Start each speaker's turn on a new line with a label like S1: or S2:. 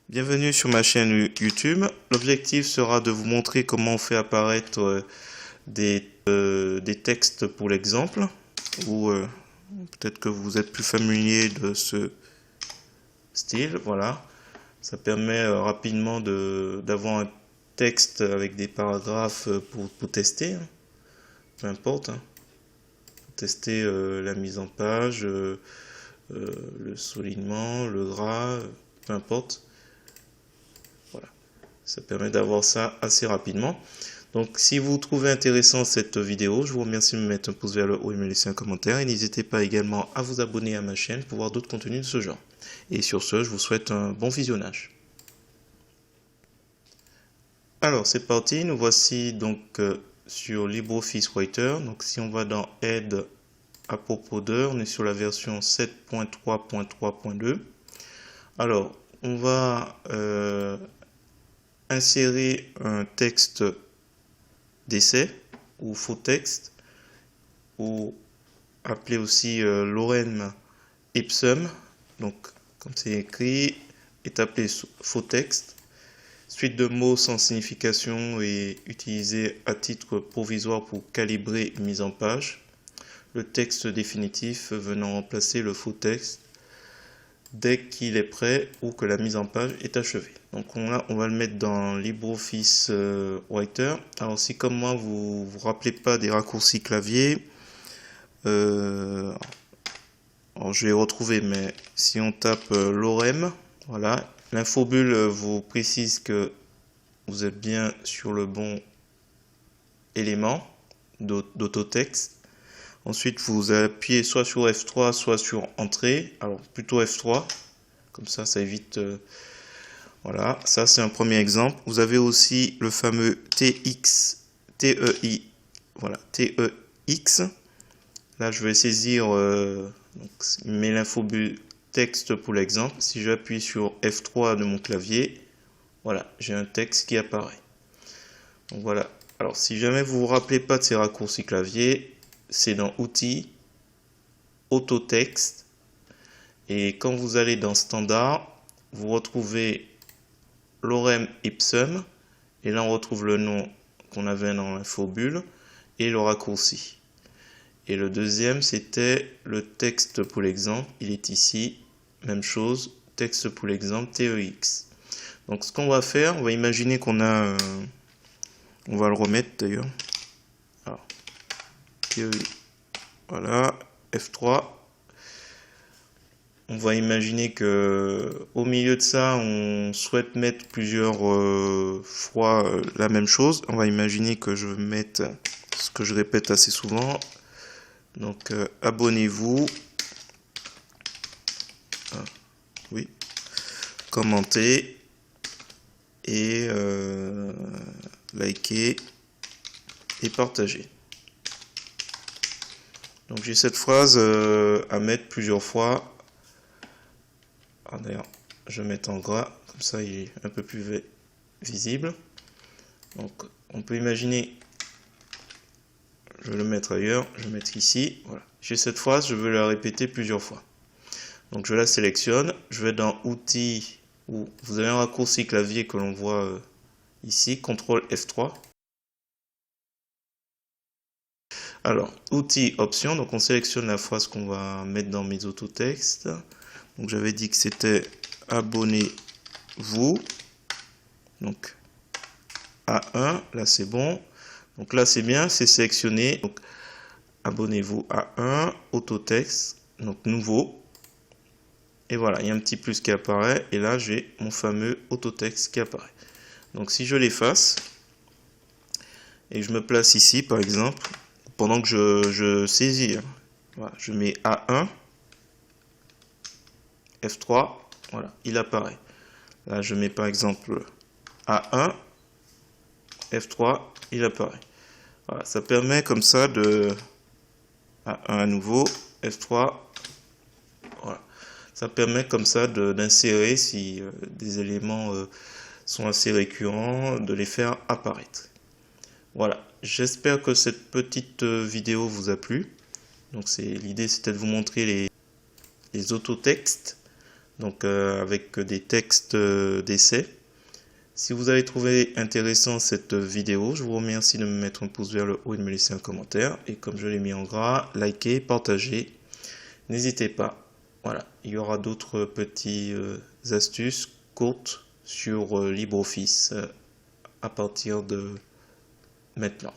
S1: Bienvenue sur ma chaîne YouTube. L'objectif sera de vous montrer comment on fait apparaître des textes pour l'exemple, ou peut-être que vous êtes plus familier de ce style. Voilà, ça permet rapidement d'avoir un texte avec des paragraphes pour tester, hein. Peu importe, hein. Pour tester la mise en page, le soulignement, le gras, peu importe. Voilà, ça permet d'avoir ça assez rapidement. Donc si vous trouvez intéressant cette vidéo, je vous remercie de me mettre un pouce vers le haut et me laisser un commentaire. Et n'hésitez pas également à vous abonner à ma chaîne pour voir d'autres contenus de ce genre. Et sur ce, je vous souhaite un bon visionnage. Alors c'est parti, nous voici donc sur LibreOffice Writer. Donc si on va dans Aide à propos de, on est sur la version 7.3.3.2. Alors on va insérer un texte d'essai ou faux texte, ou appelé aussi lorem ipsum. Donc comme c'est écrit, est appelé faux texte. Suite de mots sans signification et utilisé à titre provisoire pour calibrer une mise en page. Le texte définitif venant remplacer le faux texte dès qu'il est prêt ou que la mise en page est achevée. Donc on va le mettre dans LibreOffice Writer. Alors si comme moi vous ne vous rappelez pas des raccourcis clavier, alors je vais retrouver, mais si on tape lorem, voilà, l'infobulle vous précise que vous êtes bien sur le bon élément d'autotexte. Ensuite, vous appuyez soit sur F3, soit sur Entrée. Alors, plutôt F3. Comme ça évite... voilà, ça c'est un premier exemple. Vous avez aussi le fameux TEI. Voilà, TEX. Là, je vais saisir... donc, il met l'infobulle texte pour l'exemple. Si j'appuie sur F3 de mon clavier, voilà, j'ai un texte qui apparaît. Donc voilà. Alors, si jamais vous vous rappelez pas de ces raccourcis clavier, c'est dans Outils, Autotexte. Et quand vous allez dans Standard, vous retrouvez lorem ipsum. Et là, on retrouve le nom qu'on avait dans l'infobulle et le raccourci. Et le deuxième, c'était le texte pour l'exemple. Il est ici. Même chose, texte pour l'exemple, TEX. Donc, ce qu'on va faire, on va imaginer qu'on a... on va le remettre d'ailleurs. Alors, voilà, F3. On va imaginer que au milieu de ça, on souhaite mettre plusieurs fois la même chose. On va imaginer que je vais mettre ce que je répète assez souvent. Donc, abonnez-vous. Ah, oui. Commentez. Et likez. Et partagez. Donc, j'ai cette phrase à mettre plusieurs fois. Ah, d'ailleurs, je vais mettre en gras, comme ça il est un peu plus visible. Donc on peut imaginer, je vais le mettre ailleurs, je vais mettre ici. Voilà. J'ai cette phrase, je veux la répéter plusieurs fois. Donc je la sélectionne, je vais dans Outils, où vous avez un raccourci clavier que l'on voit ici, CTRL F3. Alors, Outils, Options, donc on sélectionne la phrase qu'on va mettre dans mes autotextes. Donc j'avais dit que c'était abonnez-vous. Donc A1, là c'est bon. Donc là c'est bien, c'est sélectionné. Donc abonnez-vous A1, autotexte, donc nouveau. Et voilà, il y a un petit plus qui apparaît. Et là j'ai mon fameux autotexte qui apparaît. Donc si je l'efface et je me place ici par exemple, pendant que je saisis, voilà, je mets A1, F3, voilà, il apparaît. Là, je mets par exemple A1, F3, il apparaît. Voilà, ça permet comme ça de... A1 à nouveau, F3, voilà. Ça permet comme ça d'insérer, si des éléments sont assez récurrents, de les faire apparaître. Voilà, j'espère que cette petite vidéo vous a plu. Donc l'idée c'était de vous montrer les autotextes. donc avec des textes d'essai. Si vous avez trouvé intéressant cette vidéo, je vous remercie de me mettre un pouce vers le haut et de me laisser un commentaire. Et comme je l'ai mis en gras, likez, partagez. N'hésitez pas. Voilà, il y aura d'autres petites astuces courtes sur LibreOffice à partir de maintenant.